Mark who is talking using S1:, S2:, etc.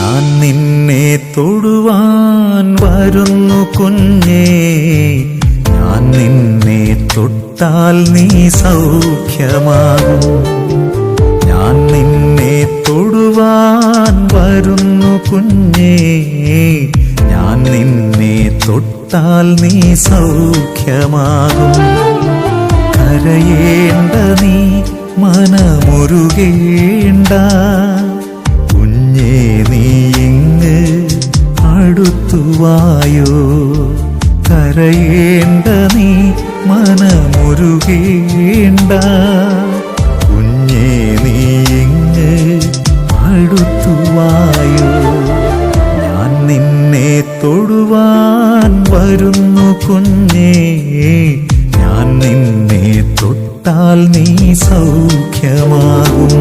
S1: ഞാൻ നിന്നെ തൊടുവാൻ വരുന്നു കുഞ്ഞേ, ഞാൻ നിന്നെ തൊട്ടാൽ നീ സൗഖ്യമാകും. ഞാൻ നിന്നെ തൊടുവാൻ വരുന്നു കുഞ്ഞേ, ഞാൻ നിന്നെ തൊട്ടാൽ നീ സൗഖ്യമാകും. കരയേണ്ട നീ മനമുരുകേണ്ട, കുഞ്ഞേ നീ ഇങ്ങ് അടുത്തുവായോ. കരയേണ്ട നീ മനമുരുകേണ്ട, കുഞ്ഞേ നീ ഇങ്ങ് അടുത്തുവായോ. ഞാൻ നിന്നെ തൊടുവാൻ വരുന്നു കുഞ്ഞേ, ഞാൻ നിന്നെ തൊട്ടാൽ നീ സൗഖ്യമാകും.